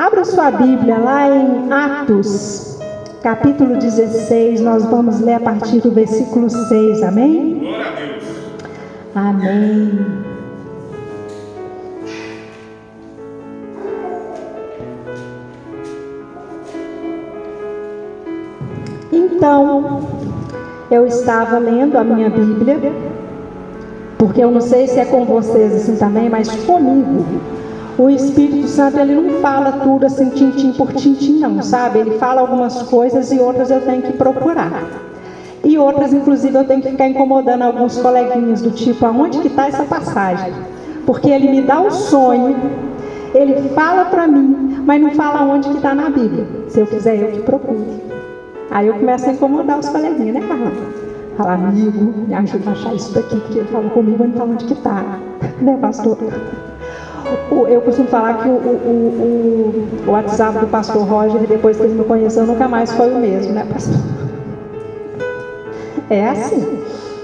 Abra sua Bíblia lá em Atos, capítulo 16, nós vamos ler a partir do versículo 6, amém? Glória a Deus. Amém. Então, eu estava lendo a minha Bíblia, porque eu não sei se é com vocês assim também, mas comigo. O Espírito Santo, ele não fala tudo assim, tintim por tintim, não, sabe? Ele fala algumas coisas e outras eu tenho que procurar. E outras, inclusive, eu tenho que ficar incomodando alguns coleguinhas do tipo, aonde que está essa passagem? Porque ele me dá o sonho, ele fala para mim, mas não fala onde que está na Bíblia. Se eu quiser, eu que procuro. Aí eu começo a incomodar os coleguinhas, né, Carla? Falar, amigo, me ajuda a achar isso daqui, porque ele falou comigo, mas não fala onde que está. Né, pastor? Eu costumo falar que o WhatsApp do pastor Roger, depois que ele me conheceu, nunca mais foi o mesmo, né, pastor? É assim.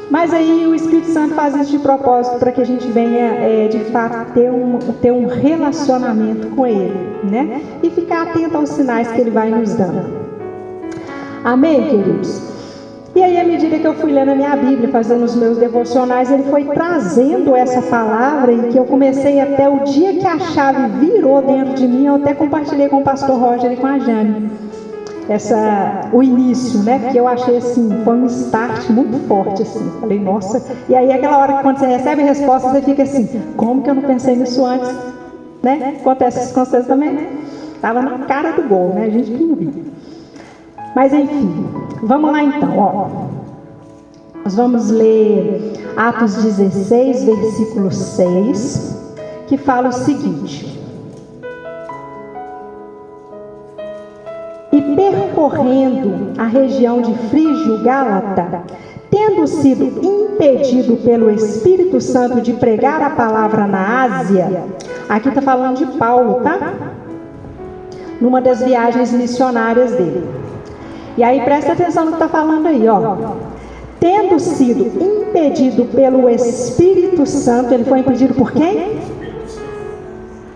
Mas aí o Espírito Santo faz isso de propósito para que a gente venha, de fato, ter um relacionamento com Ele, né? E ficar atento aos sinais que Ele vai nos dando. Amém, queridos? E aí, à medida que eu fui lendo a minha Bíblia, fazendo os meus devocionais, ele foi trazendo essa palavra e que eu comecei até o dia que a chave virou dentro de mim, eu até compartilhei com o pastor Roger e com a Jane. O início, né? Porque eu achei assim, foi um start muito forte, assim. Falei, nossa. E aí, aquela hora que quando você recebe a resposta, você fica assim, como que eu não pensei nisso antes? Né? Acontece isso com vocês também, né? Estava na cara do gol, né? A gente que não viu. Mas enfim, vamos lá então, ó. Nós vamos ler Atos 16, versículo 6, que fala o seguinte: E percorrendo a região de Frígio-Gálata, tendo sido impedido pelo Espírito Santo de pregar a palavra na Ásia, aqui está falando de Paulo, tá? Numa das viagens missionárias dele. E aí presta atenção no que está falando aí, ó. Tendo sido impedido pelo Espírito Santo, ele foi impedido por quem?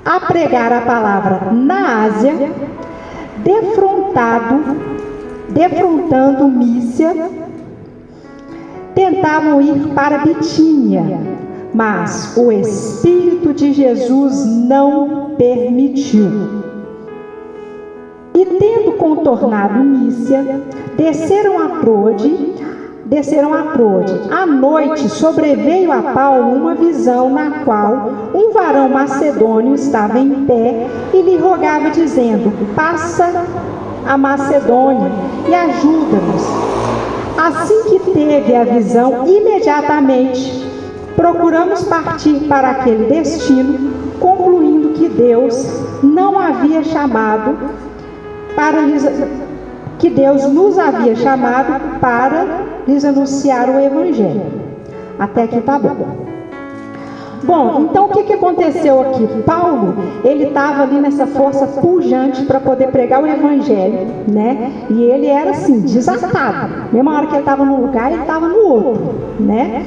A pregar a palavra na Ásia, defrontando Mísia, tentavam ir para Bitínia, mas o Espírito de Jesus não permitiu. E tendo contornado Mísia, desceram a Trode. À noite sobreveio a Paulo uma visão na qual um varão macedônio estava em pé e lhe rogava dizendo: passa a Macedônia e ajuda-nos. Assim que teve a visão, imediatamente procuramos partir para aquele destino, concluindo que Deus não havia chamado que Deus nos havia chamado para lhes anunciar o Evangelho. Até aqui tá bom. Bom, então o que aconteceu aqui? Paulo, ele estava ali nessa força pujante para poder pregar o Evangelho, né? E ele era assim, desatado. Mesma hora que ele estava num lugar, ele estava no outro, né?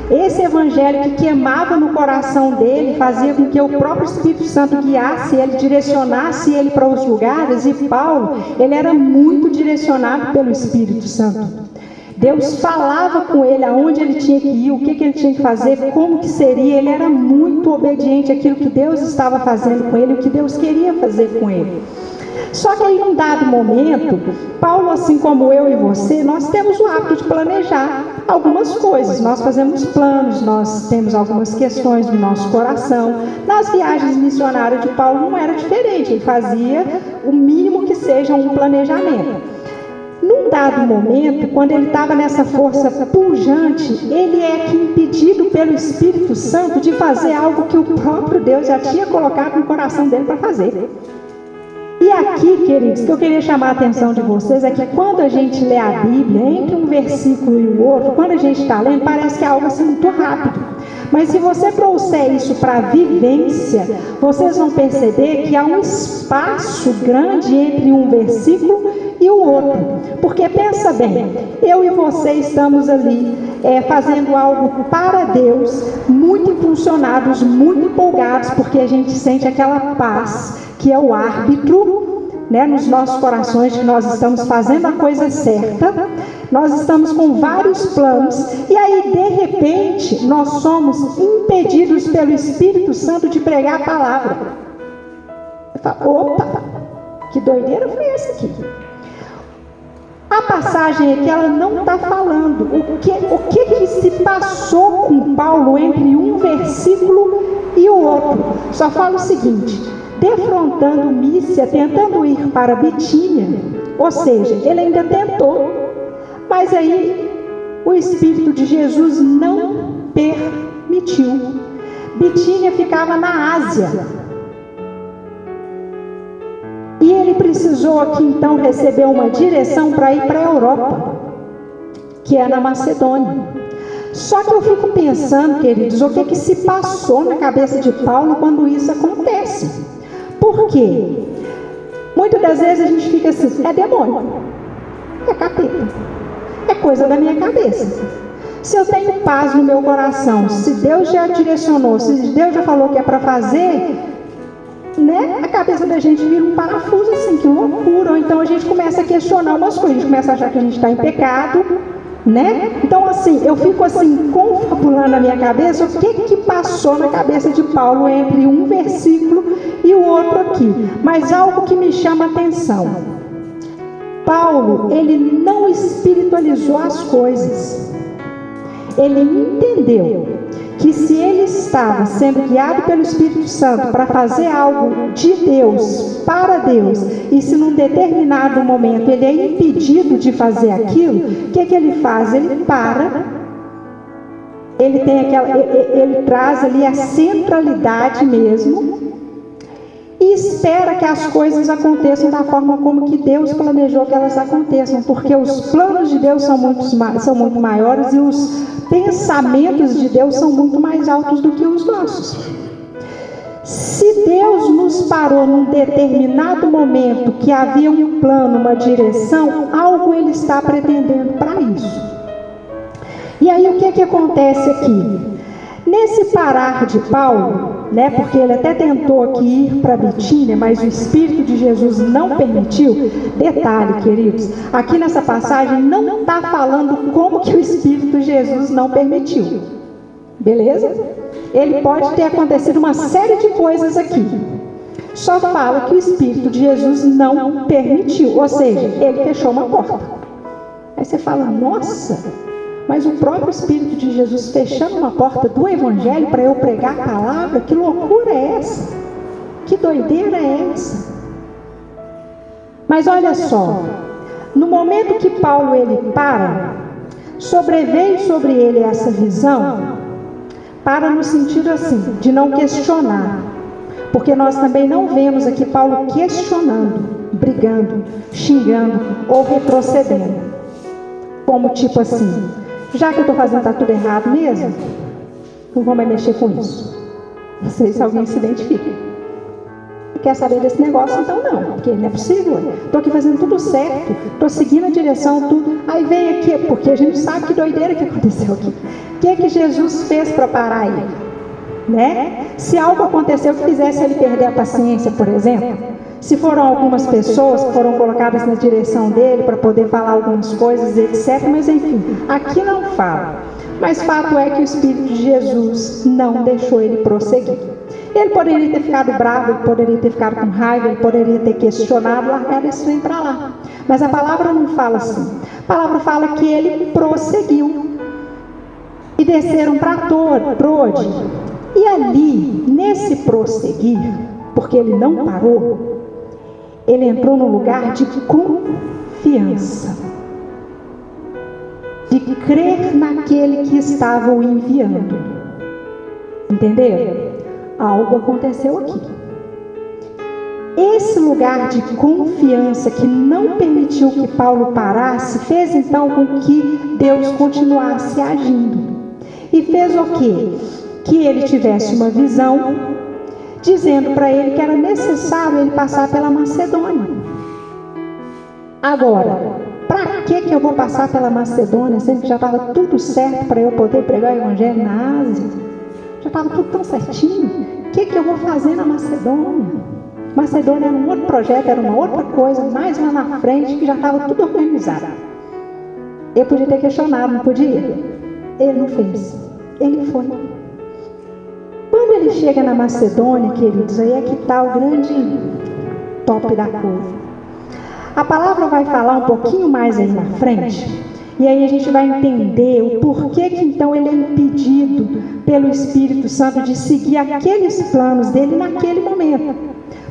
Esse evangelho que queimava no coração dele fazia com que o próprio Espírito Santo guiasse ele, direcionasse ele para os lugares. E Paulo, ele era muito direcionado pelo Espírito Santo. Deus falava com ele aonde ele tinha que ir, o que ele tinha que fazer, como que seria. Ele era muito obediente àquilo que Deus estava fazendo com ele, o que Deus queria fazer com ele. Só que aí, num dado momento, Paulo, assim como eu e você, nós temos o hábito de planejar algumas coisas. Nós fazemos planos, nós temos algumas questões no nosso coração. Nas viagens missionárias de Paulo não era diferente, ele fazia o mínimo que seja um planejamento. Num dado momento, quando ele estava nessa força pujante, ele é aqui impedido pelo Espírito Santo de fazer algo que o próprio Deus já tinha colocado no coração dele para fazer. E aqui, queridos, que eu queria chamar a atenção de vocês é que quando a gente lê a Bíblia, entre um versículo e o outro, quando a gente está lendo, parece que é algo assim muito rápido. Mas se você trouxer isso para a vivência, vocês vão perceber que há um espaço grande entre um versículo e o outro. Porque pensa bem, eu e você estamos ali fazendo algo para Deus, muito impulsionados, muito empolgados, porque a gente sente aquela paz que que é o árbitro, né, nos nossos corações, que nós estamos fazendo a coisa certa, nós estamos com vários planos, e aí de repente nós somos impedidos pelo Espírito Santo de pregar a palavra. Eu falo, opa, que doideira foi essa aqui? A passagem aqui, ela não está falando o que se passou com Paulo entre um versículo e o outro. Só fala o seguinte: defrontando Mísia, tentando ir para Bitínia, ou seja, ele ainda tentou, mas aí o Espírito de Jesus não permitiu. Bitínia ficava na Ásia. E ele precisou aqui então receber uma direção para ir para a Europa, que é na Macedônia. Só que eu fico pensando, queridos, o que se passou na cabeça de Paulo quando isso acontece? Por quê? Muitas das vezes a gente fica assim, é demônio, é capeta, é coisa da minha cabeça. Se eu tenho paz no meu coração, se Deus já direcionou, se Deus já falou que é para fazer, né, a cabeça da gente vira um parafuso assim, que loucura. Ou então a gente começa a questionar umas coisas, a gente começa a achar que a gente está em pecado, né? Então assim, eu fico assim, confabulando na minha cabeça o que passou na cabeça de Paulo entre um versículo e o outro aqui. Mas algo que me chama a atenção: Paulo, ele não espiritualizou as coisas. Ele entendeu que se ele estava sendo guiado pelo Espírito Santo para fazer algo de Deus, para Deus, e se num determinado momento ele é impedido de fazer aquilo, o que ele faz? Ele para, ele traz ali a centralidade mesmo, e espera que as coisas aconteçam da forma como que Deus planejou que elas aconteçam, porque os planos de Deus são muito maiores e os pensamentos de Deus são muito mais altos do que os nossos. Se Deus nos parou num determinado momento que havia um plano, uma direção, algo Ele está pretendendo para isso. E aí o que acontece aqui? Nesse parar de Paulo, né, porque ele até tentou aqui ir para Bitínia, mas o Espírito de Jesus não permitiu. Detalhe, queridos, aqui nessa passagem não está falando como que o Espírito de Jesus não permitiu. Beleza? Ele pode ter acontecido uma série de coisas aqui. Só fala que o Espírito de Jesus não permitiu, ou seja, ele fechou uma porta. Aí você fala, nossa, mas o próprio Espírito de Jesus fechando uma porta do Evangelho para eu pregar a palavra, que loucura é essa? Que doideira é essa? Mas olha só, no momento que Paulo ele para, sobreveio sobre ele essa visão, para no sentido assim, de não questionar, porque nós também não vemos aqui Paulo questionando, brigando, xingando ou retrocedendo, como tipo assim, já que eu estou fazendo tá tudo errado mesmo, não vou mais mexer com isso. Não sei se alguém se identifica. Quer saber desse negócio? Então não, porque não é possível. Estou aqui fazendo tudo certo, estou seguindo a direção, tudo. Aí vem aqui, porque a gente sabe que doideira que aconteceu aqui. O que é que Jesus fez para parar ele? Né? Se algo aconteceu que fizesse ele perder a paciência, por exemplo, se foram algumas pessoas que foram colocadas na direção dele para poder falar algumas coisas, etc. Mas enfim, aqui não fala. Mas fato é que o Espírito de Jesus não deixou ele prosseguir. Ele poderia ter ficado bravo, ele poderia ter ficado com raiva, ele poderia ter questionado, largado esse trem para lá. Mas a palavra não fala assim. A palavra fala que ele prosseguiu. E desceram para Trode. E ali, nesse prosseguir, porque ele não parou, ele entrou num lugar de confiança, de crer naquele que estava o enviando. Entenderam? Algo aconteceu aqui. Esse lugar de confiança que não permitiu que Paulo parasse, fez então com que Deus continuasse agindo. E fez o quê? Que ele tivesse uma visão, dizendo para ele que era necessário ele passar pela Macedônia. Agora, para que eu vou passar pela Macedônia, sendo que já estava tudo certo para eu poder pregar o Evangelho na Ásia? Já estava tudo tão certinho. O que eu vou fazer na Macedônia? Macedônia era um outro projeto, era uma outra coisa, mais lá na frente, que já estava tudo organizado. Ele podia ter questionado, não podia? Ele não fez. Ele foi. Quando ele chega na Macedônia, queridos, aí é que está o grande top da coisa. A palavra vai falar um pouquinho mais aí na frente, e aí a gente vai entender o porquê que então ele é impedido pelo Espírito Santo de seguir aqueles planos dele naquele momento.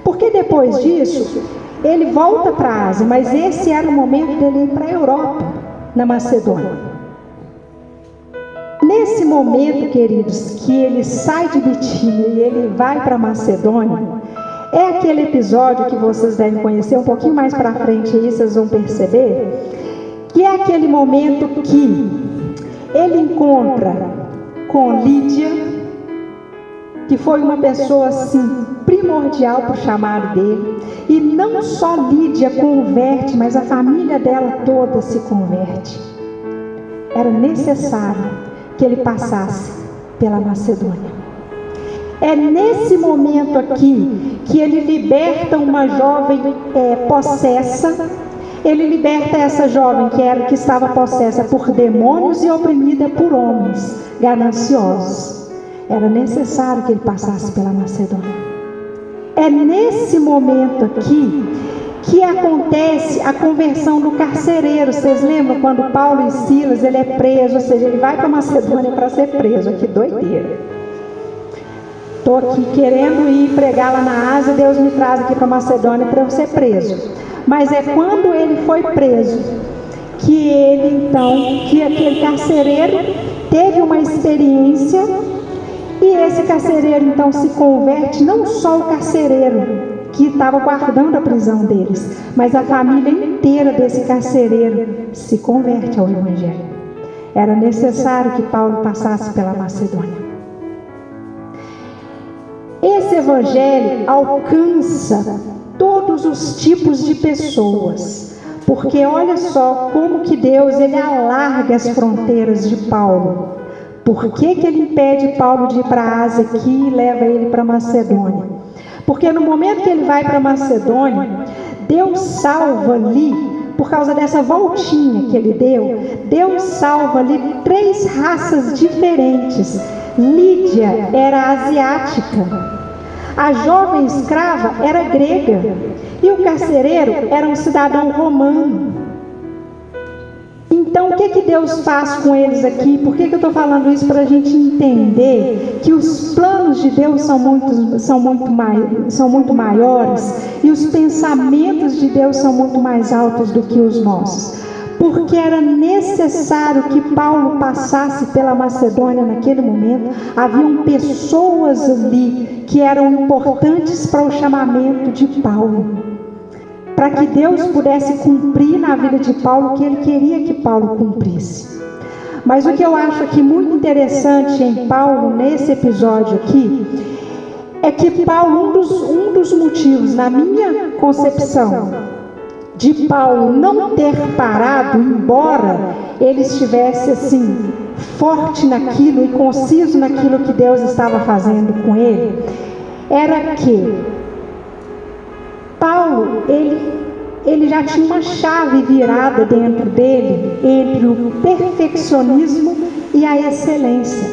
Porque depois disso, ele volta para a Ásia, mas esse era o momento dele ir para a Europa, na Macedônia. Nesse momento, queridos, que ele sai de Bitínia e ele vai para a Macedônia, é aquele episódio que vocês devem conhecer um pouquinho mais para frente, aí vocês vão perceber, que é aquele momento que ele encontra com Lídia, que foi uma pessoa assim primordial para o chamado dele, e não só Lídia converte, mas a família dela toda se converte. Era necessário que ele passasse pela Macedônia. É nesse momento aqui que ele liberta uma jovem possessa. Ele liberta essa jovem que estava possessa por demônios e oprimida por homens gananciosos. Era necessário que ele passasse pela Macedônia. É nesse momento aqui que acontece a conversão do carcereiro. Vocês lembram quando Paulo e Silas, ele é preso, ou seja, ele vai para Macedônia para ser preso. Que doideira. Estou aqui querendo ir pregar lá na Ásia, Deus me traz aqui para Macedônia para eu ser preso. Mas é quando ele foi preso que ele então, que aquele carcereiro teve uma experiência, e esse carcereiro então se converte, não só o carcereiro que estava guardando a prisão deles, mas a família inteira desse carcereiro se converte ao Evangelho. Era necessário que Paulo passasse pela Macedônia. Esse Evangelho alcança todos os tipos de pessoas, porque olha só como que Deus ele alarga as fronteiras de Paulo. Por que ele impede Paulo de ir para a Ásia aqui e leva ele para a Macedônia? Porque no momento que ele vai para a Macedônia, Deus salva ali, por causa dessa voltinha que ele deu, Deus salva ali 3 raças diferentes. Lídia era asiática, a jovem escrava era grega, e o carcereiro era um cidadão romano. Então, o que Deus faz com eles aqui? Por que eu estou falando isso? Para a gente entender que os planos de Deus são muito maiores, e os pensamentos de Deus são muito mais altos do que os nossos. Porque era necessário que Paulo passasse pela Macedônia naquele momento. Haviam pessoas ali que eram importantes para o chamamento de Paulo, para que Deus pudesse cumprir na vida de Paulo o que ele queria que Paulo cumprisse. Mas o que eu acho aqui muito interessante em Paulo, nesse episódio aqui, é que Paulo, um dos motivos, na minha concepção, de Paulo não ter parado, embora ele estivesse assim, forte naquilo e conciso naquilo que Deus estava fazendo com ele, era que Paulo, ele já tinha uma chave virada dentro dele entre o perfeccionismo e a excelência.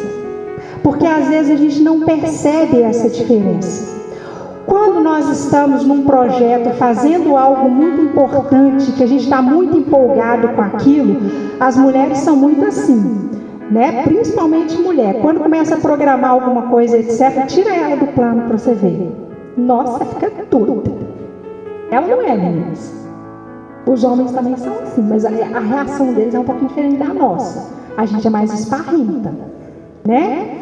Porque às vezes a gente não percebe essa diferença. Quando nós estamos num projeto fazendo algo muito importante, que a gente está muito empolgado com aquilo, as mulheres são muito assim, né? Principalmente mulher. Quando começa a programar alguma coisa, etc., tira ela do plano para você ver. Nossa, fica tudo. Ela não é, meninas. Os homens também são assim, mas a reação deles é um pouquinho diferente da nossa. A gente é mais esparrenta, né?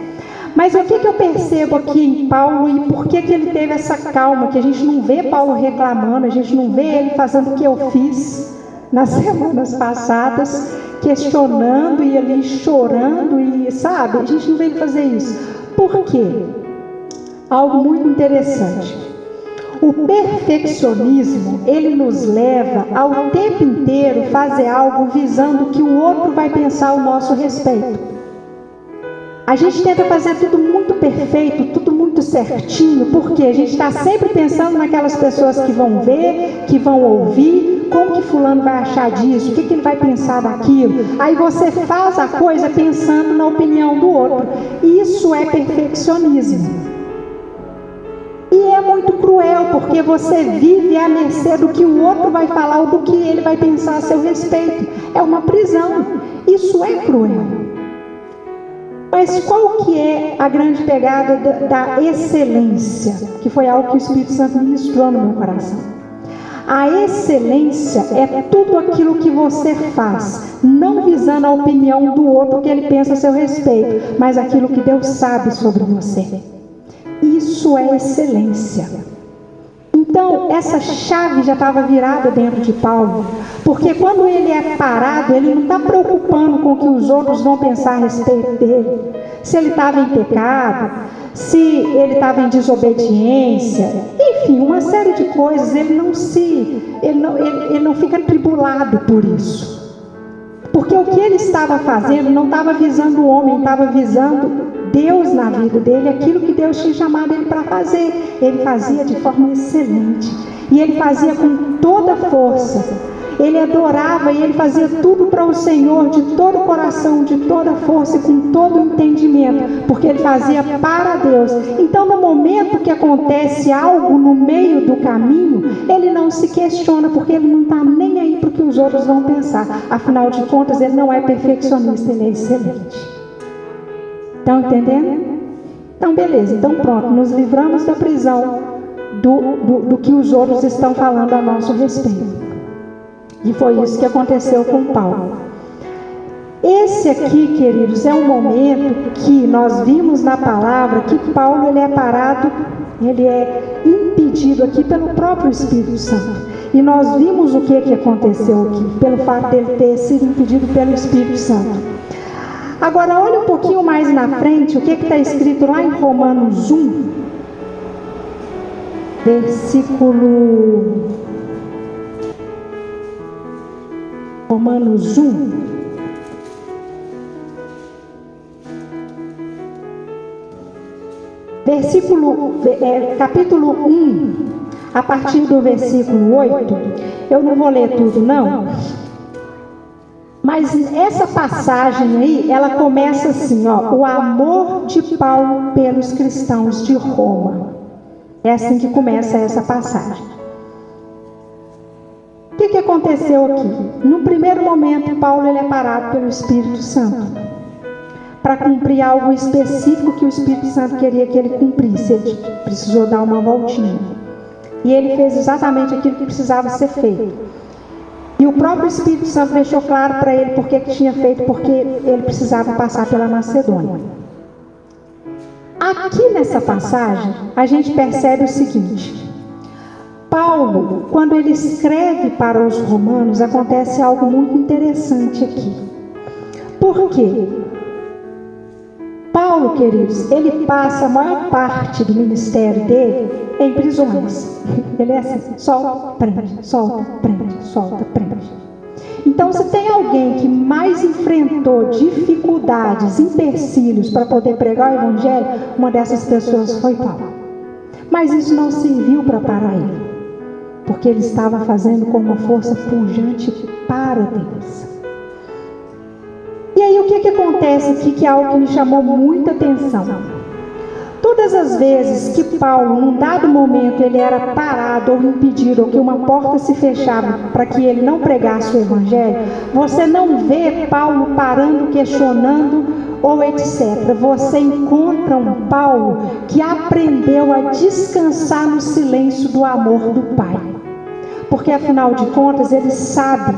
Mas o que eu percebo aqui em Paulo e por que ele teve essa calma, que a gente não vê Paulo reclamando, a gente não vê ele fazendo o que eu fiz nas semanas passadas, questionando e ali chorando, e sabe, a gente não vê ele fazer isso. Por quê? Algo muito interessante. O perfeccionismo, ele nos leva ao tempo inteiro fazer algo visando que o outro vai pensar ao nosso respeito. A gente tenta fazer tudo muito perfeito, tudo muito muito certinho, porque a gente está sempre pensando naquelas pessoas que vão ver, que vão ouvir, como que fulano vai achar disso, o que ele vai pensar daquilo. Aí você faz a coisa pensando na opinião do outro. Isso é perfeccionismo. E é muito cruel, porque você vive à mercê do que o outro vai falar ou do que ele vai pensar a seu respeito. É uma prisão. Isso é cruel. Mas qual que é a grande pegada da excelência? Que foi algo que o Espírito Santo ministrou no meu coração. A excelência é tudo aquilo que você faz, não visando a opinião do outro que ele pensa a seu respeito, mas aquilo que Deus sabe sobre você. Isso é excelência. Então, essa chave já estava virada dentro de Paulo, porque quando ele é parado, ele não está preocupando com o que os outros vão pensar a respeito dele. Se ele estava em pecado, se ele estava em desobediência, enfim, uma série de coisas. Ele não fica tribulado por isso. Porque o que ele estava fazendo não estava visando o homem, estava visando Deus na vida dele, aquilo que Deus tinha chamado ele para fazer. Ele fazia de forma excelente. E ele fazia com toda força. Ele adorava e ele fazia tudo para o Senhor, de todo o coração, de toda a força e com todo o entendimento. Porque ele fazia para Deus. Então, no momento que acontece algo no meio do caminho, ele não se questiona, porque ele não está nem aí para o que os outros vão pensar. Afinal de contas, ele não é perfeccionista, ele é excelente. Estão entendendo? Então, beleza. Então, pronto. Nos livramos da prisão do que os outros estão falando a nosso respeito. E foi isso que aconteceu com Paulo. Esse aqui, queridos, é um momento que nós vimos na palavra que Paulo ele é parado, ele é impedido aqui pelo próprio Espírito Santo. E nós vimos o que aconteceu aqui, pelo fato dele ter sido impedido pelo Espírito Santo. Agora, olha um pouquinho mais na frente, o que está escrito lá em Romanos 1, Romanos 1, capítulo 1, a partir do versículo 8, eu não vou ler tudo não, mas essa passagem aí, ela começa assim, ó, o amor de Paulo pelos cristãos de Roma. É assim que começa essa passagem. O que aconteceu aqui? No primeiro momento, Paulo ele é parado pelo Espírito Santo para cumprir algo específico que o Espírito Santo queria que ele cumprisse. Ele precisou dar uma voltinha. E ele fez exatamente aquilo que precisava ser feito. E o próprio Espírito Santo deixou claro para ele por que tinha feito, porque ele precisava passar pela Macedônia. Aqui nessa passagem, a gente percebe o seguinte: Paulo, quando ele escreve para os romanos, acontece algo muito interessante aqui. Por quê? Paulo, queridos, ele passa a maior parte do ministério dele em prisões. Ele é assim, solta, prende, solta, prende, solta, prende. Então, se tem alguém que mais enfrentou dificuldades, empecilhos para poder pregar o Evangelho, uma dessas pessoas foi Paulo. Mas isso não serviu para parar ele, porque ele estava fazendo com uma força pujante para Deus. E aí o que acontece aqui, que é algo que me chamou muita atenção. Todas as vezes que Paulo, num dado momento, ele era parado ou impedido, ou que uma porta se fechava para que ele não pregasse o Evangelho, você não vê Paulo parando, questionando ou etc. Você encontra um Paulo que aprendeu a descansar no silêncio do amor do Pai. Porque afinal de contas, ele sabe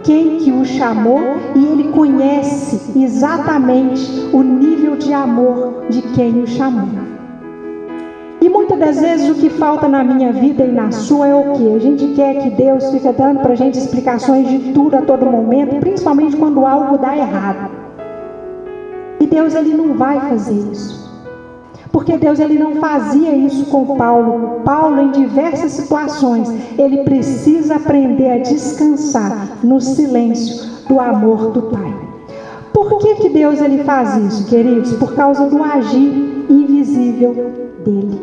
quem que o chamou e ele conhece exatamente o nível de amor de quem o chamou. E muitas das vezes o que falta na minha vida e na sua é o quê? A gente quer que Deus fique dando para a gente explicações de tudo a todo momento, principalmente quando algo dá errado. E Deus ele não vai fazer isso. Porque Deus ele não fazia isso com Paulo. Paulo, em diversas situações, ele precisa aprender a descansar no silêncio do amor do Pai. Por que Deus ele faz isso, queridos? Por causa do agir invisível invisível dele.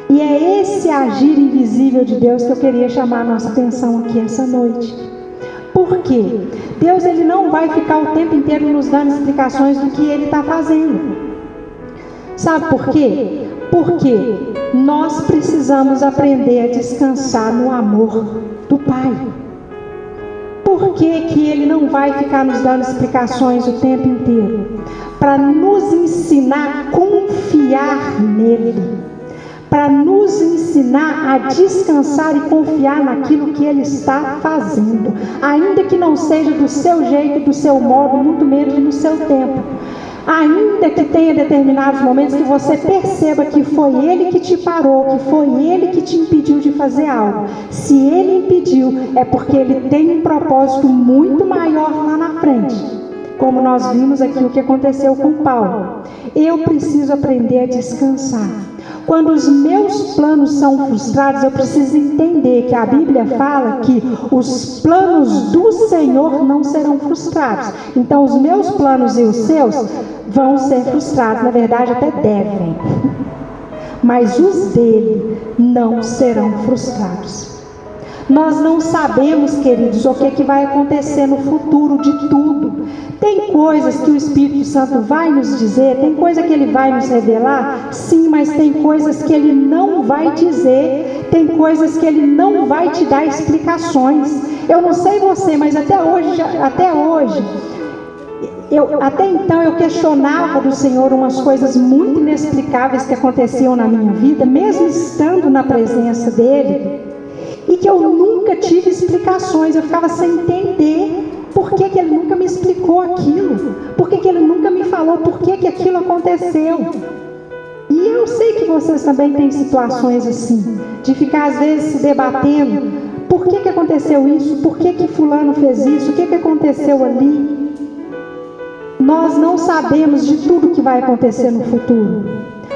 E é esse agir invisível de Deus que eu queria chamar a nossa atenção aqui essa noite. Por quê? Deus, ele não vai ficar o tempo inteiro nos dando explicações do que ele está fazendo. Sabe por quê? Porque nós precisamos aprender a descansar no amor do Pai. Por que que ele não vai ficar nos dando explicações o tempo inteiro? Para nos ensinar a confiar nele. Para nos ensinar a descansar e confiar naquilo que ele está fazendo. Ainda que não seja do seu jeito, do seu modo, muito menos no seu tempo. Ainda que tenha determinados momentos que você perceba que foi ele que te parou, que foi ele que te impediu de fazer algo. Se ele impediu, é porque ele tem um propósito muito maior lá na frente. Como nós vimos aqui o que aconteceu com Paulo. Eu preciso aprender a descansar. Quando os meus planos são frustrados, eu preciso entender que a Bíblia fala que os planos do Senhor não serão frustrados. Então, os meus planos e os seus vão ser frustrados. Na verdade, até devem. Mas os dele não serão frustrados. Nós não sabemos, queridos, o que vai acontecer no futuro de tudo. Tem coisas que o Espírito Santo vai nos dizer, tem coisa que ele vai nos revelar, sim, mas tem coisas que ele não vai dizer, tem coisas que ele não vai te dar explicações. Eu não sei você, mas até então eu questionava do Senhor umas coisas muito inexplicáveis que aconteciam na minha vida, mesmo estando na presença dele, e que eu nunca tive explicações. Eu ficava sem entender por que que ele nunca me explicou aquilo, por que que ele nunca me falou por que que aquilo aconteceu. E eu sei que vocês também têm situações assim, de ficar às vezes se debatendo, por que que aconteceu isso, por que que fulano fez isso, o que que aconteceu ali. Nós não sabemos de tudo que vai acontecer no futuro,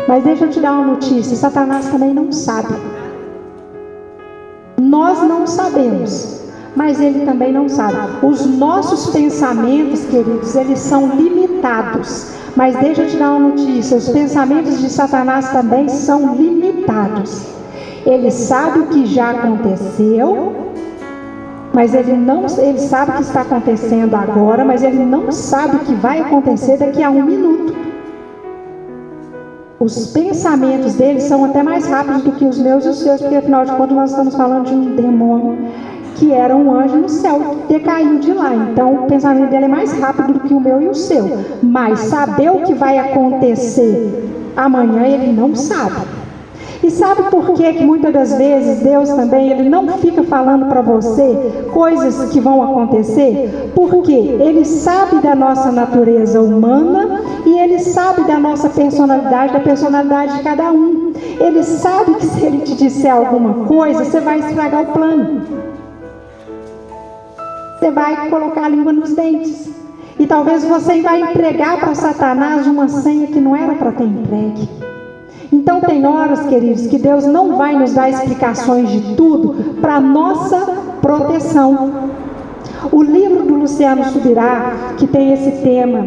mas deixa eu te dar uma notícia, Satanás também não sabe. Nós não sabemos, mas ele também não sabe. Os nossos pensamentos, queridos, eles são limitados. Mas deixa eu te dar uma notícia, os pensamentos de Satanás também são limitados. Ele sabe o que já aconteceu, mas ele sabe o que está acontecendo agora, mas ele não sabe o que vai acontecer daqui a 1 minuto. Os pensamentos dele são até mais rápidos do que os meus e os seus, porque afinal de contas nós estamos falando de um demônio que era um anjo no céu, que decaiu de lá. Então o pensamento dele é mais rápido do que o meu e o seu. Mas saber o que vai acontecer amanhã ele não sabe. E sabe por que muitas das vezes Deus também ele não fica falando para você coisas que vão acontecer? Porque ele sabe da nossa natureza humana e ele sabe da nossa personalidade, da personalidade de cada um. Ele sabe que se ele te disser alguma coisa, você vai estragar o plano. Você vai colocar a língua nos dentes. E talvez você vai entregar para Satanás uma senha que não era para ter entregue. Então tem horas, queridos, que Deus não vai nos dar explicações de tudo para nossa proteção. O livro do Luciano Subirá, que tem esse tema,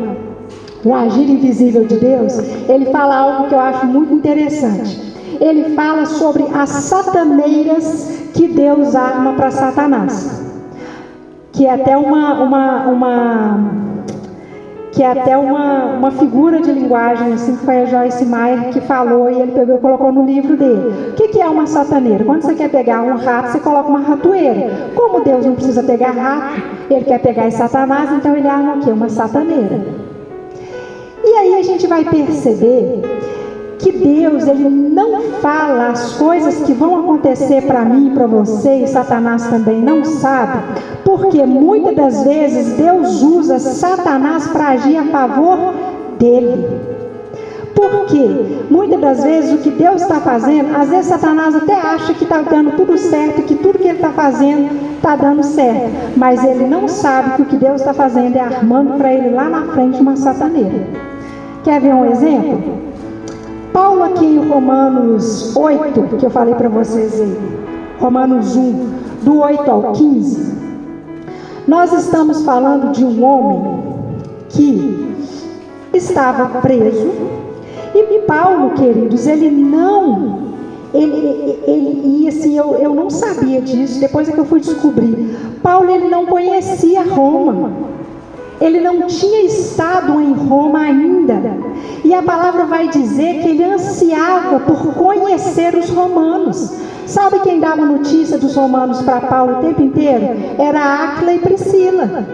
o agir invisível de Deus, ele fala algo que eu acho muito interessante. Ele fala sobre as sataneiras que Deus arma para Satanás. Que é até uma figura de linguagem, assim, que foi a Joyce Meyer que falou, e ele pegou e colocou no livro dele. O que é uma sataneira? Quando você quer pegar um rato, você coloca uma ratoeira. Como Deus não precisa pegar rato, ele quer pegar esse Satanás, então ele arma o quê? Uma sataneira. E aí a gente vai perceber que Deus, ele não fala as coisas que vão acontecer para mim e para você, e Satanás também não sabe, porque muitas das vezes Deus usa Satanás para agir a favor dele. Porque muitas das vezes o que Deus está fazendo, às vezes Satanás até acha que está dando tudo certo, que tudo que ele está fazendo está dando certo, mas ele não sabe que o que Deus está fazendo é armando para ele lá na frente uma sataneira. Quer ver um exemplo? Paulo aqui em Romanos 8, que eu falei para vocês aí, Romanos 1, do 8 ao 15, nós estamos falando de um homem que estava preso, e E Paulo, queridos, e assim, eu não sabia disso, depois é que eu fui descobrir. Paulo, ele não conhecia Roma. Ele não tinha estado em Roma ainda. E a palavra vai dizer que ele ansiava por conhecer os romanos. Sabe quem dava notícia dos romanos para Paulo o tempo inteiro? Era Áquila e Priscila.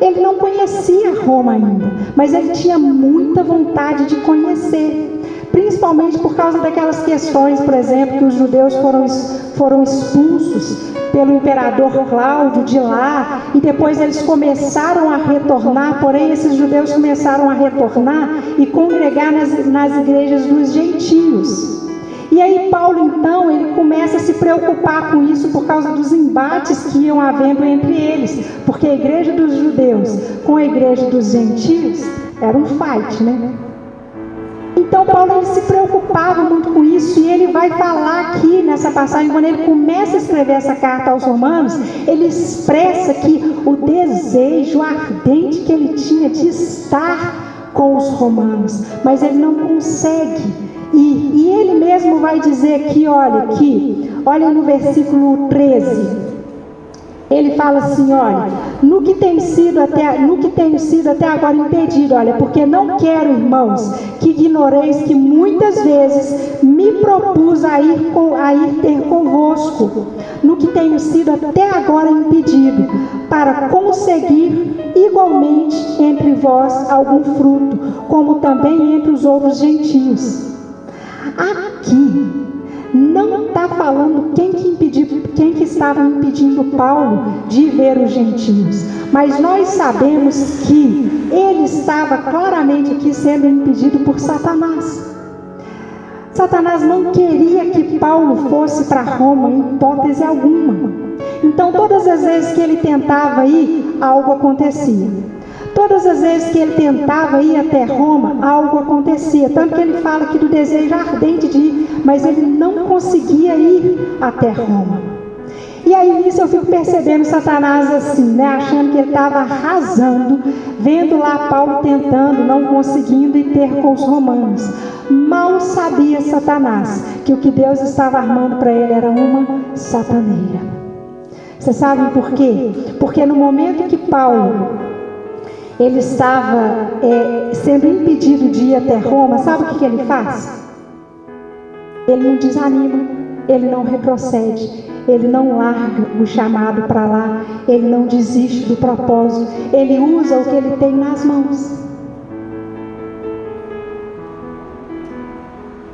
Ele não conhecia Roma ainda, mas ele tinha muita vontade de conhecer. Principalmente por causa daquelas questões, por exemplo, que os judeus foram expulsos pelo imperador Cláudio de lá, e depois eles começaram a retornar, porém esses judeus começaram a retornar e congregar nas igrejas dos gentios. E aí Paulo, então, ele começa a se preocupar com isso por causa dos embates que iam havendo entre eles, porque a igreja dos judeus com a igreja dos gentios era um fight, né? Então Paulo, ele se preocupava muito com isso, e ele vai falar aqui nessa passagem, quando ele começa a escrever essa carta aos romanos, ele expressa que o desejo ardente que ele tinha de estar com os romanos, mas ele não consegue. E ele mesmo vai dizer aqui, olha no versículo 13, ele fala assim, olha, no que tem sido até agora impedido, olha, porque não quero, irmãos, que ignoreis que muitas vezes me propus a ir ter convosco, no que tenho sido até agora impedido, para conseguir igualmente entre vós algum fruto, como também entre os outros gentios. Aqui não está falando quem que estava impedindo Paulo de ver os gentios, mas nós sabemos que ele estava claramente aqui sendo impedido por Satanás. Satanás não queria que Paulo fosse para Roma em hipótese alguma. Então todas as vezes que ele tentava ir, algo acontecia. Todas as vezes que ele tentava ir até Roma, algo acontecia. Tanto que ele fala aqui do desejo ardente de ir, mas ele não conseguia ir até Roma. E aí nisso eu fico percebendo Satanás assim, né? Achando que ele estava arrasando, vendo lá Paulo tentando, não conseguindo ir ter com os romanos. Mal sabia Satanás que o que Deus estava armando para ele era uma sataneira. Vocês sabem por quê? Porque no momento que Paulo ele estava sendo impedido de ir até Roma, sabe o que ele faz? Ele não desanima, ele não retrocede, ele não larga o chamado para lá, ele não desiste do propósito, ele usa o que ele tem nas mãos.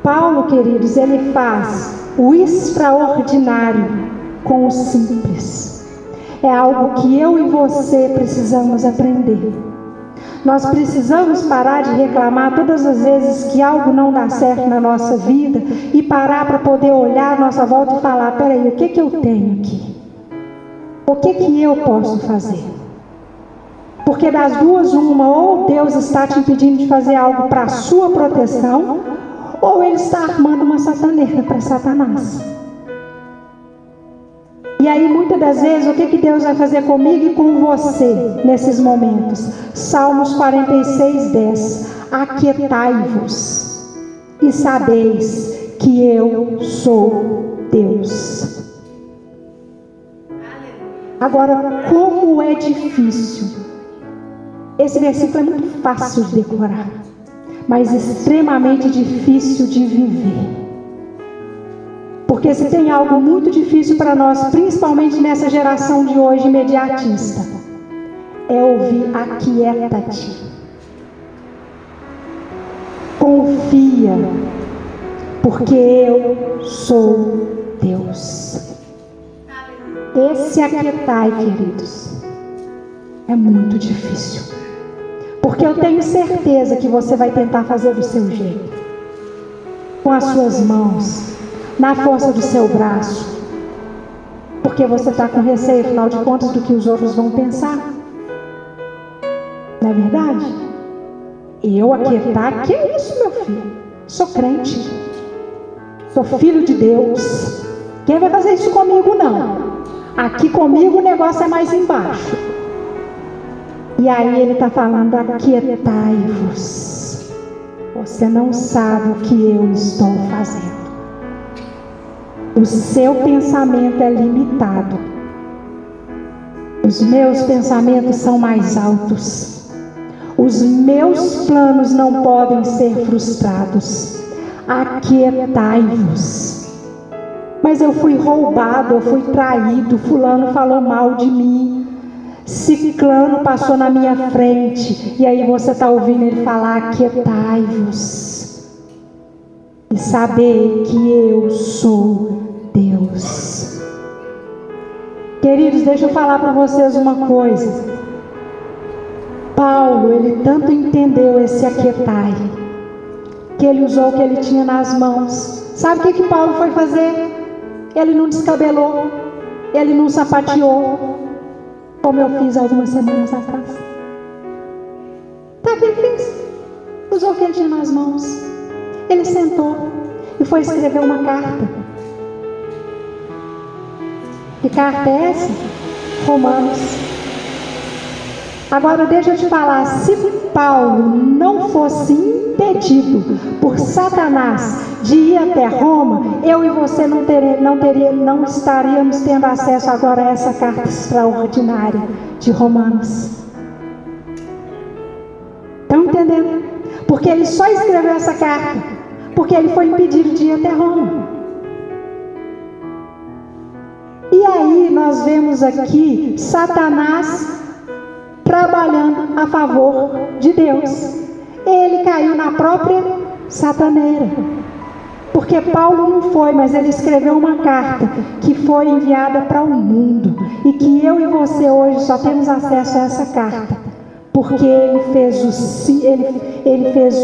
Paulo, queridos, ele faz o extraordinário com o simples. É algo que eu e você precisamos aprender. Nós precisamos parar de reclamar todas as vezes que algo não dá certo na nossa vida e parar para poder olhar à nossa volta e falar, peraí, o que eu tenho aqui? O que eu posso fazer? Porque das duas uma, ou Deus está te impedindo de fazer algo para a sua proteção, ou Ele está armando uma sataneira para Satanás. E aí muitas das vezes o que Deus vai fazer comigo e com você nesses momentos? Salmos 46:10. Aquietai-vos e sabeis que eu sou Deus. Agora, como é difícil. Esse versículo é muito fácil de decorar, mas extremamente difícil de viver. Porque se tem algo muito difícil para nós, principalmente nessa geração de hoje imediatista, é ouvir aquieta-te. Confia, porque eu sou Deus. Esse aquietai, queridos, é muito difícil. Porque eu tenho certeza que você vai tentar fazer do seu jeito, com as suas mãos, na força do seu braço, porque você está com receio, afinal de contas, do que os outros vão pensar. Não é verdade? Eu aquietar, que é isso, meu filho? Sou crente, sou filho de Deus. Quem vai fazer isso comigo, não? Aqui comigo o negócio é mais embaixo. E aí ele está falando, aquietai-vos. Você não sabe o que eu estou fazendo. O seu pensamento é limitado. Os meus pensamentos são mais altos. Os meus planos não podem ser frustrados. Aquietai-vos. Mas eu fui roubado, eu fui traído, fulano falou mal de mim, ciclano passou na minha frente, e aí você está ouvindo ele falar: aquietai-vos e saber que eu sou Deus. Queridos, deixa eu falar para vocês uma coisa. Paulo, ele tanto entendeu esse aquietai, que ele usou o que ele tinha nas mãos. Sabe o que Paulo foi fazer? Ele não descabelou, ele não sapateou, como eu fiz algumas semanas atrás. Tá, o que ele fez? Usou o que ele tinha nas mãos. Ele sentou e foi escrever uma carta. Que carta é essa? Romanos. Agora deixa eu te falar, se Paulo não fosse impedido por Satanás de ir até Roma, eu e você não estaríamos tendo acesso agora a essa carta extraordinária de Romanos. Estão entendendo? Porque ele só escreveu essa carta porque ele foi impedido de ir até Roma. E aí nós vemos aqui Satanás trabalhando a favor de Deus. Ele caiu na própria sataneira, porque Paulo não foi, mas ele escreveu uma carta que foi enviada para o mundo, e que eu e você hoje só temos acesso a essa carta porque ele fez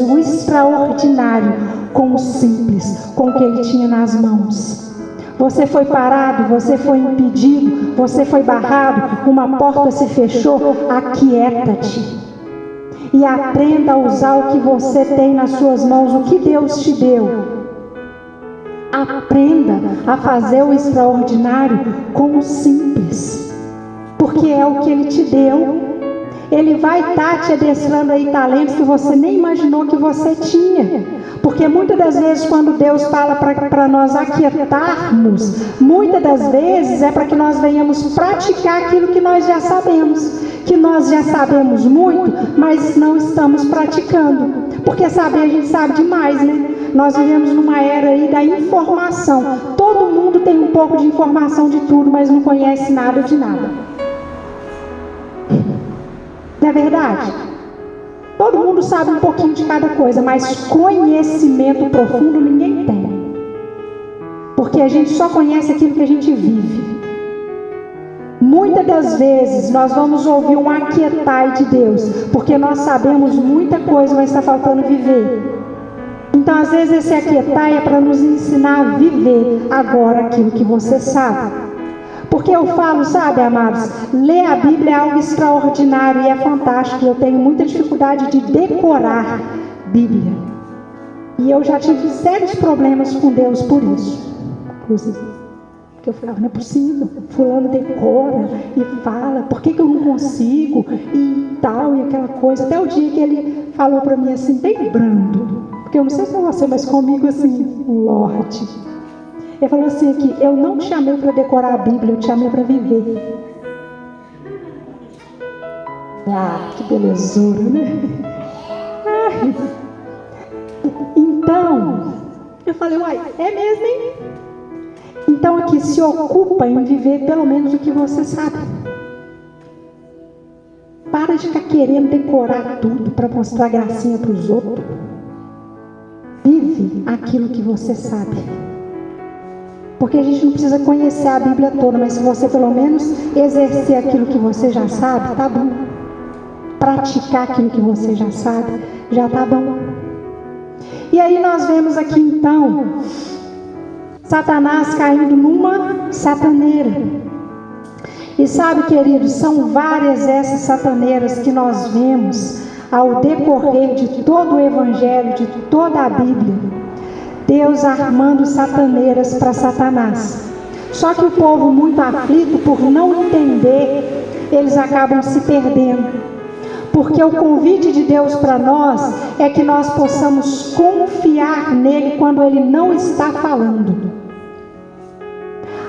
o extraordinário com o simples, com o que ele tinha nas mãos. Você foi parado, você foi impedido, você foi barrado, uma porta se fechou, aquieta-te. E aprenda a usar o que você tem nas suas mãos, o que Deus te deu. Aprenda a fazer o extraordinário com o simples, porque é o que Ele te deu. Ele vai estar te adestrando aí talentos que você nem imaginou que você tinha. Porque muitas das vezes quando Deus fala para nós aquietarmos, muitas das vezes é para que nós venhamos praticar aquilo que nós já sabemos. Que nós já sabemos muito, mas não estamos praticando. Porque saber a gente sabe demais, né? Nós vivemos numa era aí da informação. Todo mundo tem um pouco de informação de tudo, mas não conhece nada de nada. Não é verdade? Todo mundo sabe um pouquinho de cada coisa, mas conhecimento profundo ninguém tem. Porque a gente só conhece aquilo que a gente vive. Muitas das vezes nós vamos ouvir um aquietai de Deus, porque nós sabemos muita coisa, mas está faltando viver. Então às vezes esse aquietai é para nos ensinar a viver agora aquilo que você sabe. Porque eu falo, sabe, amados, ler a Bíblia é algo extraordinário e é fantástico. Eu tenho muita dificuldade de decorar Bíblia. E eu já tive sérios problemas com Deus por isso. Inclusive, porque eu falava, não é possível, fulano decora e fala, por que eu não consigo? E tal, e aquela coisa. Até o dia que ele falou para mim assim, bem brando, porque eu não sei se é você, mas comigo assim, Lorde. Ele falou assim aqui, eu não te chamei para decorar a Bíblia, eu te chamei para viver. Ah, que belezura, né? Ai. Então, eu falei, uai, é mesmo, hein? Então aqui, se ocupa em viver pelo menos o que você sabe. Para de ficar querendo decorar tudo para mostrar gracinha para os outros. Vive aquilo que você sabe. Porque a gente não precisa conhecer a Bíblia toda, mas se você pelo menos exercer aquilo que você já sabe, tá bom. Praticar aquilo que você já sabe, já tá bom. E aí nós vemos aqui então, Satanás caindo numa sataneira. E sabe, queridos, são várias essas sataneiras que nós vemos ao decorrer de todo o Evangelho, de toda a Bíblia. Deus armando sataneiras para Satanás. Só que o povo muito aflito, por não entender, eles acabam se perdendo. porque o convite de Deus para nós é que nós possamos confiar nele quando ele não está falando.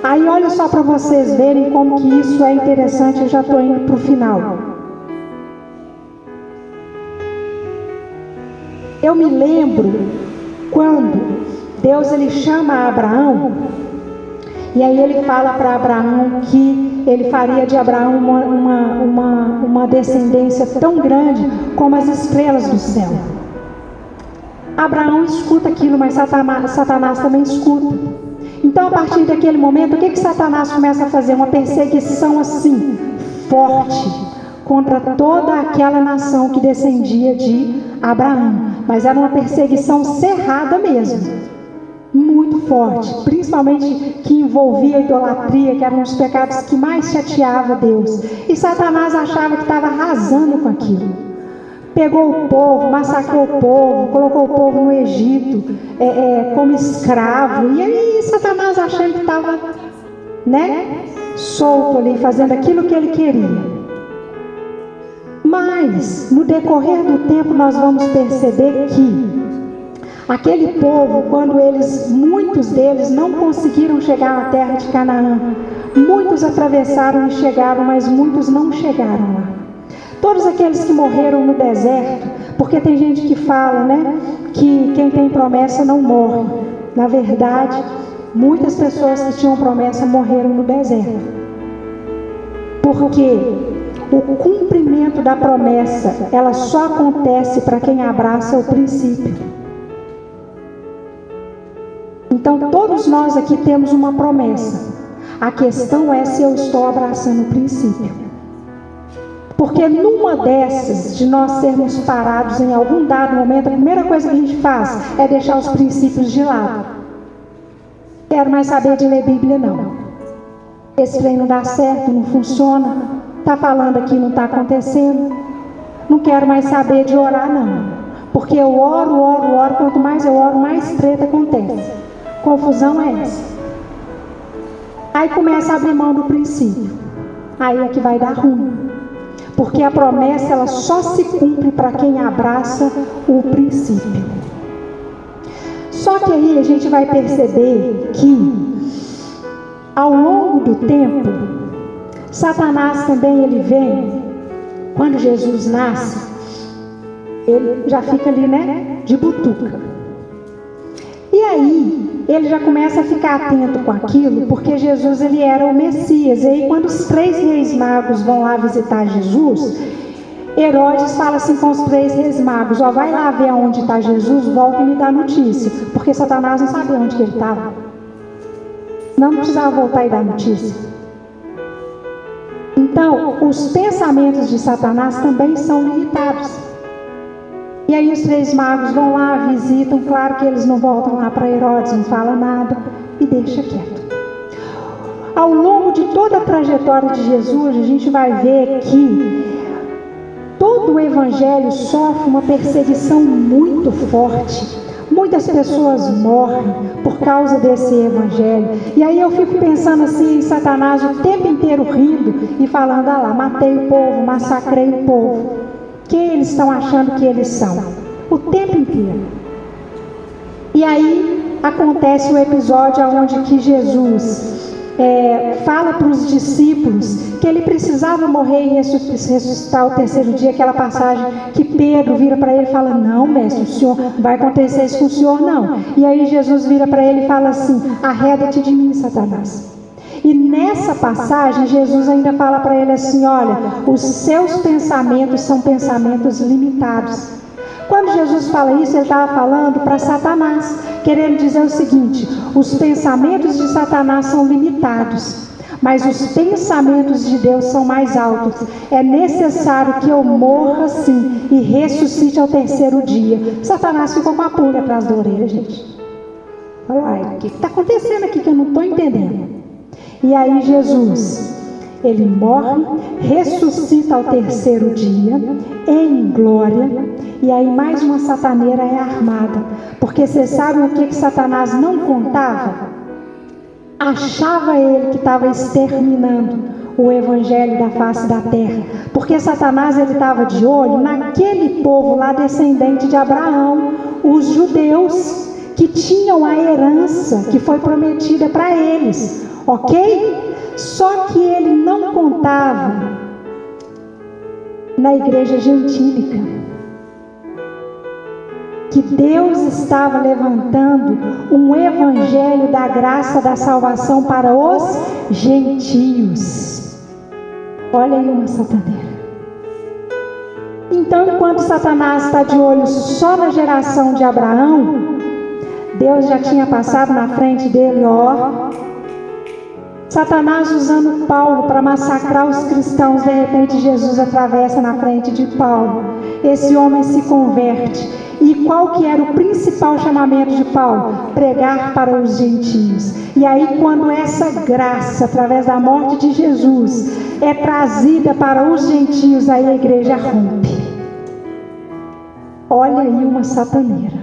Aí olha só para vocês verem como que isso é interessante, eu já estou indo para o final. Eu me lembro quando Deus ele chama Abraão, e aí ele fala para Abraão que ele faria de Abraão uma descendência tão grande como as estrelas do céu. Abraão escuta aquilo, mas Satanás também escuta. Então, a partir daquele momento, o que Satanás começa a fazer? Uma perseguição assim, forte, contra toda aquela nação que descendia de Abraão. Mas era uma perseguição cerrada mesmo, muito forte, principalmente que envolvia a idolatria, que era um dos pecados que mais chateava Deus. E Satanás achava que estava arrasando com aquilo. Pegou o povo, massacrou o povo, colocou o povo no Egito como escravo. E aí Satanás achando que estava, solto ali, fazendo aquilo que ele queria. Mas, no decorrer do tempo, nós vamos perceber que aquele povo, quando muitos deles não conseguiram chegar na terra de Canaã, muitos atravessaram e chegaram, mas muitos não chegaram lá. Todos aqueles que morreram no deserto, porque tem gente que fala, que quem tem promessa não morre. Na verdade, muitas pessoas que tinham promessa morreram no deserto. Porque o cumprimento da promessa, ela só acontece para quem abraça o princípio. Então, todos nós aqui temos uma promessa. A questão é se eu estou abraçando o princípio. Porque numa dessas, de nós sermos parados em algum dado momento, a primeira coisa que a gente faz é deixar os princípios de lado. Quero mais saber de ler Bíblia, não. Esse trem não dá certo, não funciona. Está falando aqui, não está acontecendo. Não quero mais saber de orar, não. Porque eu oro. Quanto mais eu oro, mais treta acontece. Confusão é essa. Aí começa a abrir mão do princípio. Aí é que vai dar ruim. Porque a promessa, ela só se cumpre para quem abraça o princípio. Só que aí a gente vai perceber que, ao longo do tempo, Satanás também ele vem, quando Jesus nasce, ele já fica ali, de butuca. E aí, ele já começa a ficar atento com aquilo, porque Jesus ele era o Messias. E aí, quando os 3 reis magos vão lá visitar Jesus, Herodes fala assim com os 3 reis magos: vai lá ver aonde está Jesus, volta e me dá notícia. Porque Satanás não sabia onde que ele estava. Não precisava voltar e dar notícia. Então, os pensamentos de Satanás também são limitados. E aí os 3 magos vão lá, visitam. Claro que eles não voltam lá para Herodes, não falam nada e deixa quieto. Ao longo de toda a trajetória de Jesus, a gente vai ver que todo o evangelho sofre uma perseguição muito forte. Muitas pessoas morrem por causa desse evangelho. E aí eu fico pensando assim, em Satanás o tempo inteiro rindo e falando: lá, matei o povo, massacrei o povo. Quem eles estão achando que eles são? O tempo inteiro. E aí acontece o episódio onde que Jesus fala para os discípulos que ele precisava morrer e ressuscitar o 3º dia. Aquela passagem que Pedro vira para ele e fala: não, mestre, o senhor vai acontecer isso com o senhor, não. E aí Jesus vira para ele e fala assim: arreda-te de mim, Satanás. E nessa passagem, Jesus ainda fala para ele assim: olha, os seus pensamentos são pensamentos limitados. Quando Jesus fala isso, ele estava falando para Satanás, querendo dizer o seguinte: os pensamentos de Satanás são limitados, mas os pensamentos de Deus são mais altos. É necessário que eu morra sim e ressuscite ao 3º dia. Satanás ficou com a pulga atrás da orelha, gente. Olha, o que está acontecendo aqui que eu não estou entendendo? E aí Jesus, ele morre, ressuscita ao 3º dia, em glória. E aí mais uma sataneira é armada. Porque vocês sabem o que Satanás não contava? Achava ele que estava exterminando o evangelho da face da terra, porque Satanás ele estava de olho naquele povo lá descendente de Abraão, os judeus que tinham a herança que foi prometida para eles, ok? Só que ele não contava na igreja gentílica que Deus estava levantando um evangelho da graça da salvação para os gentios. Olha aí uma sataneira. Então, enquanto Satanás está de olho só na geração de Abraão, Deus já tinha passado na frente dele, ó. Satanás usando Paulo para massacrar os cristãos. De repente Jesus atravessa na frente de Paulo. Esse homem se converte. E qual que era o principal chamamento de Paulo? Pregar para os gentios. E aí quando essa graça, através da morte de Jesus, é trazida para os gentios, aí a igreja rompe. Olha aí uma sataneira.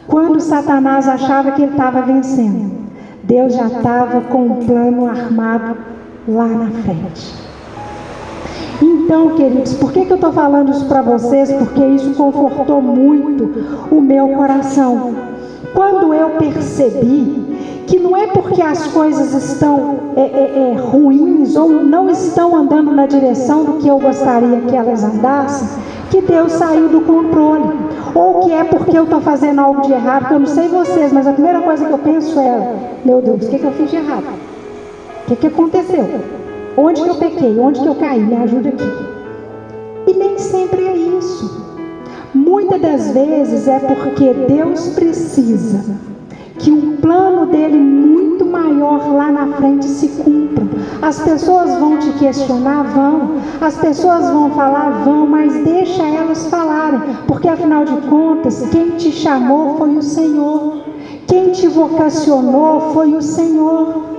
Quando Satanás achava que ele estava vencendo, Deus já estava com um plano armado lá na frente. Então, queridos, por que eu estou falando isso para vocês? Porque isso confortou muito o meu coração. Quando eu percebi que não é porque as coisas estão ruins ou não estão andando na direção do que eu gostaria que elas andassem, que Deus saiu do controle. Ou que é porque eu estou fazendo algo de errado, que eu não sei vocês, mas a primeira coisa que eu penso é: meu Deus, o que eu fiz de errado? O que aconteceu? Onde que eu pequei? Onde que eu caí? Me ajuda aqui. E nem sempre é isso. Muitas das vezes é porque Deus precisa que um plano dele muito maior lá na frente se cumpra. As pessoas vão te questionar? Vão. As pessoas vão falar? Vão, mas deixa elas falarem, porque afinal de contas, quem te chamou foi o Senhor. Quem te vocacionou foi o Senhor.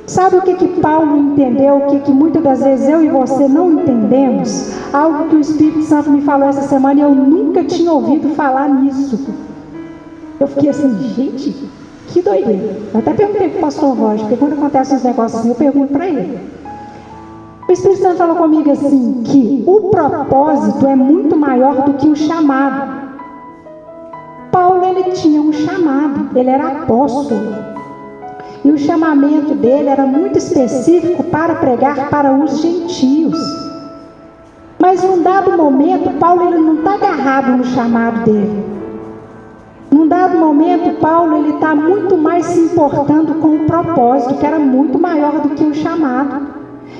Sabe o que Paulo entendeu? O que muitas das vezes eu e você não entendemos? Algo que o Espírito Santo me falou essa semana e eu nunca tinha ouvido falar nisso. Eu fiquei assim, gente, que doideira. Eu até perguntei para o pastor Roger, porque quando acontece uns negócios assim, eu pergunto para ele. O Espírito Santo falou comigo assim, que o propósito é muito maior do que o chamado. Paulo, ele tinha um chamado, ele era apóstolo. E o chamamento dele era muito específico para pregar para os gentios. Mas num dado momento, Paulo ele não está agarrado no chamado dele. Num dado momento, Paulo ele está muito mais se importando com o propósito, que era muito maior do que o chamado.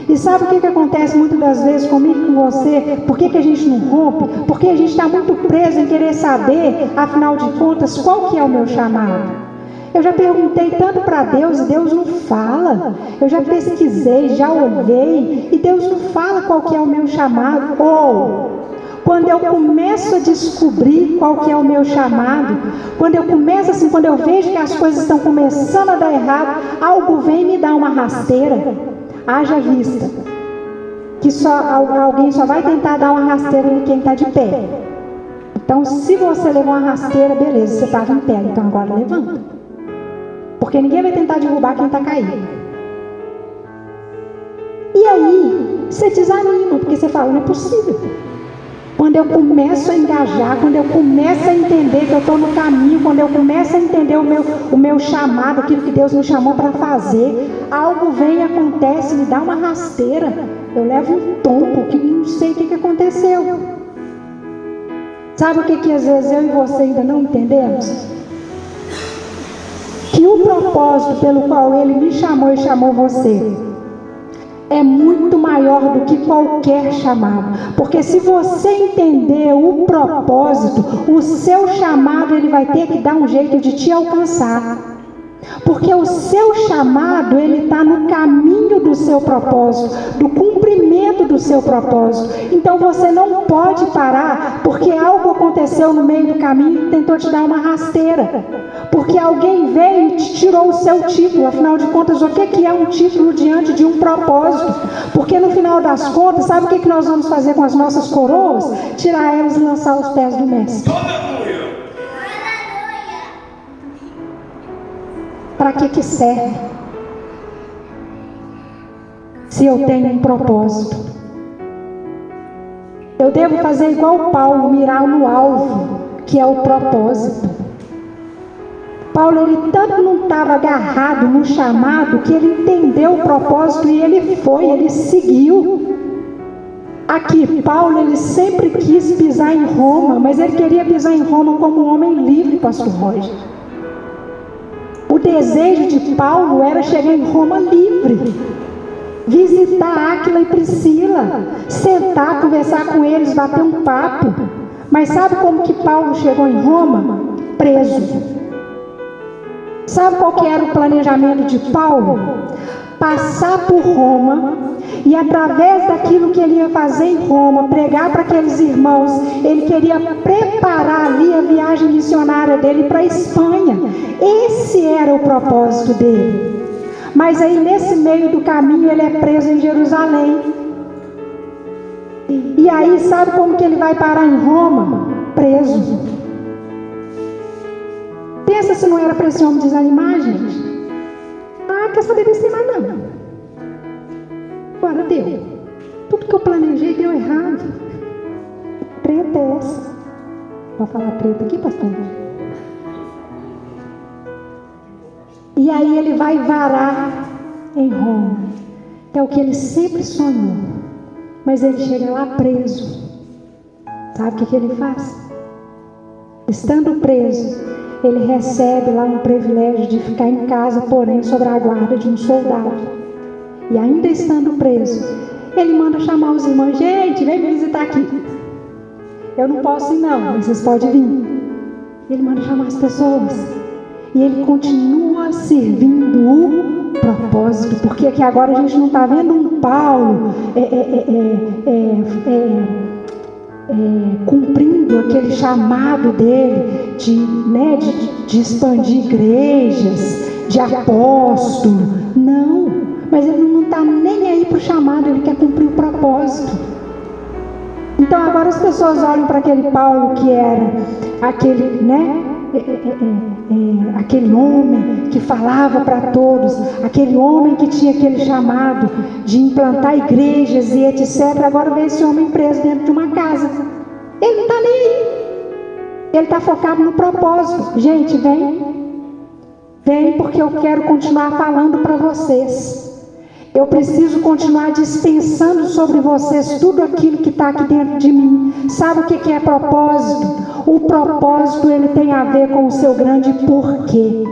E sabe o que acontece muitas das vezes comigo e com você? Por que a gente não rompe? Porque a gente está muito preso em querer saber, afinal de contas, qual que é o meu chamado. Eu já perguntei tanto para Deus e Deus não fala. Eu já pesquisei, já olhei e Deus não fala qual que é o meu chamado. Ou, quando eu começo a descobrir qual que é o meu chamado, quando eu começo assim, quando eu vejo que as coisas estão começando a dar errado, algo vem e me dá uma rasteira. Haja vista que alguém só vai tentar dar uma rasteira em quem está de pé. Então, se você levou uma rasteira, beleza, você estava em pé, então agora levanta. Porque ninguém vai tentar derrubar quem está caído. E aí, você desanima, porque você fala, não é possível. Quando eu começo a engajar, quando eu começo a entender que eu estou no caminho, quando eu começo a entender o meu chamado, aquilo que Deus me chamou para fazer, algo vem e acontece, me dá uma rasteira. Eu levo um tombo, que não sei o que aconteceu. Sabe o que às vezes eu e você ainda não entendemos? Que o propósito pelo qual Ele me chamou e chamou você é muito maior do que qualquer chamado. Porque se você entender o propósito, o seu chamado ele vai ter que dar um jeito de te alcançar. Porque o seu chamado, ele está no caminho do seu propósito, do cumprimento do seu propósito. Então você não pode parar, porque algo aconteceu no meio do caminho e tentou te dar uma rasteira. Porque alguém veio e te tirou o seu título. Afinal de contas, o que é um título diante de um propósito? Porque no final das contas, sabe o que nós vamos fazer com as nossas coroas? Tirar elas e lançar aos pés do mestre. Para que serve? se eu tenho um propósito. Eu devo fazer igual Paulo, mirar no alvo, que é o propósito. Paulo, ele tanto não estava agarrado no chamado, que ele entendeu o propósito e ele foi, ele seguiu. Aqui, Paulo, ele sempre quis pisar em Roma, mas ele queria pisar em Roma como um homem livre, pastor Roger. O desejo de Paulo era chegar em Roma livre, visitar Áquila e Priscila, sentar, conversar com eles, bater um papo. Mas sabe como que Paulo chegou em Roma? Preso. Sabe qual que era o planejamento de Paulo? Passar por Roma e, através daquilo que ele ia fazer em Roma, pregar para aqueles irmãos, ele queria preparar ali a viagem missionária dele para a Espanha. Esse era o propósito dele. Mas aí, nesse meio do caminho, ele é preso em Jerusalém. E aí, sabe como que ele vai parar em Roma? Preso. Pensa se não era para esse homem desanimar, gente. Ah, quer saber disso mais não. Agora deu. Tudo que eu planejei deu errado. Treta é essa. Vou falar treta aqui, pastor? E aí ele vai varar em Roma. É o que ele sempre sonhou. Mas ele chega lá preso. Sabe o que ele faz? Estando preso, ele recebe lá um privilégio de ficar em casa, porém sob a guarda de um soldado. E ainda estando preso, ele manda chamar os irmãos: gente, vem me visitar aqui. Eu não posso ir não, mas vocês podem vir. Ele manda chamar as pessoas. E ele continua servindo o propósito. Porque aqui agora a gente não está vendo um Paulo cumprindo aquele chamado dele de expandir igrejas, de apóstolo. Não, mas ele não está nem aí para o chamado, ele quer cumprir o propósito. Então agora as pessoas olham para aquele Paulo que era aquele, aquele homem que falava para todos, aquele homem que tinha aquele chamado de implantar igrejas e etc. Agora vê esse homem preso dentro de uma casa. Ele não está nem aí. Ele está focado no propósito. Gente, vem porque eu quero continuar falando para vocês. Eu preciso continuar dispensando sobre vocês tudo aquilo que está aqui dentro de mim. Sabe o que é propósito? O propósito, ele tem a ver com o seu grande porquê.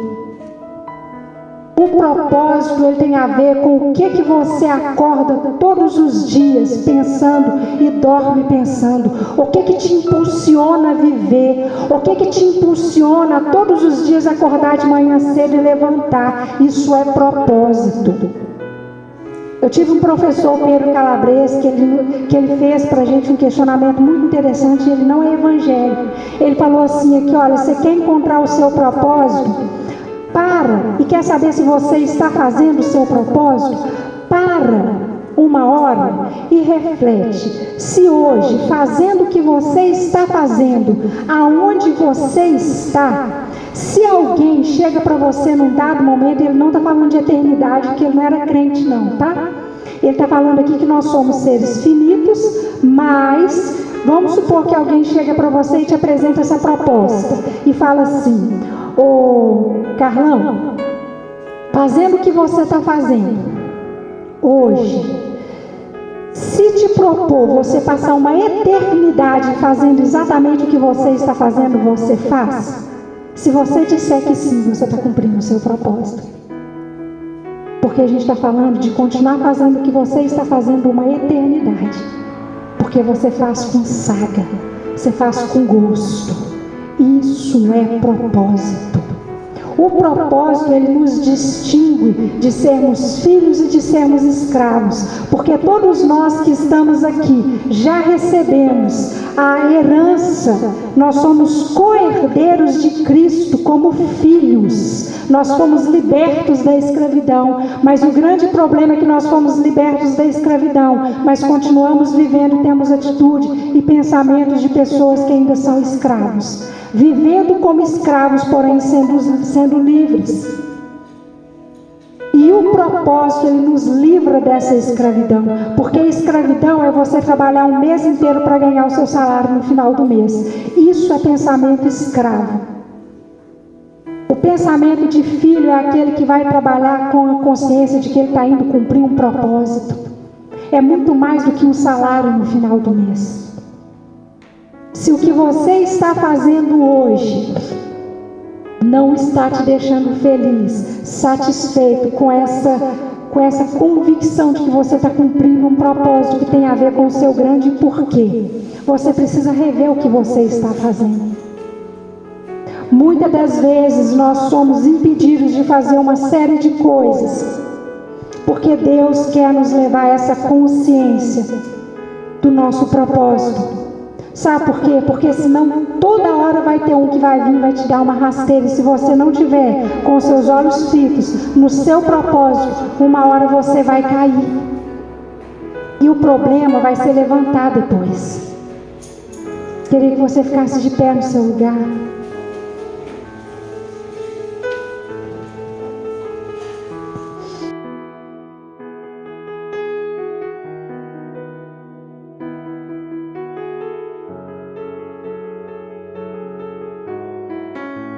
O propósito, ele tem a ver com o que você acorda todos os dias pensando e dorme pensando. O que te impulsiona a viver? O que te impulsiona todos os dias acordar de manhã cedo e levantar? Isso é propósito. Eu tive um professor, Pedro Calabres, que ele fez para a gente um questionamento muito interessante. Ele não é evangélico. Ele falou assim aqui: olha, você quer encontrar o seu propósito? Para e quer saber se você está fazendo o seu propósito? Para uma hora e reflete. Se hoje, fazendo o que você está fazendo, aonde você está, se alguém chega para você num dado momento, ele não está falando de eternidade, porque ele não era crente não, tá? Ele está falando aqui que nós somos seres finitos, mas vamos supor que alguém chega para você e te apresenta essa proposta e fala assim: ô Carlão, fazendo o que você está fazendo hoje, se te propor você passar uma eternidade fazendo exatamente o que você está fazendo, você faz? Se você disser que sim, você está cumprindo o seu propósito. Porque a gente está falando de continuar fazendo o que você está fazendo uma eternidade. Porque você faz com saga, você faz com gosto. Isso é propósito. O propósito, ele nos distingue de sermos filhos e de sermos escravos, porque todos nós que estamos aqui já recebemos a herança. Nós somos co-herdeiros de Cristo como filhos. Nós fomos libertos da escravidão, mas o grande problema é que nós fomos libertos da escravidão, mas continuamos vivendo e temos atitude e pensamentos de pessoas que ainda são escravos, vivendo como escravos, porém sendo livres. E o propósito propósito, ele nos livra dessa escravidão. Porque a escravidão é você trabalhar um mês inteiro para ganhar o seu salário no final do mês. Isso é pensamento escravo. O pensamento de filho é aquele que vai trabalhar com a consciência de que ele está indo cumprir um propósito. É muito mais do que um salário no final do mês. Se o que você está fazendo hoje não está te deixando feliz, satisfeito com essa convicção de que você está cumprindo um propósito que tem a ver com o seu grande porquê, você precisa rever o que você está fazendo. Muitas das vezes nós somos impedidos de fazer uma série de coisas, porque Deus quer nos levar a essa consciência do nosso propósito. Sabe por quê? Porque senão toda hora vai ter um que vai vir e vai te dar uma rasteira. E se você não tiver com os seus olhos fitos no seu propósito, uma hora você vai cair. E o problema vai ser levantar depois. Queria que você ficasse de pé no seu lugar.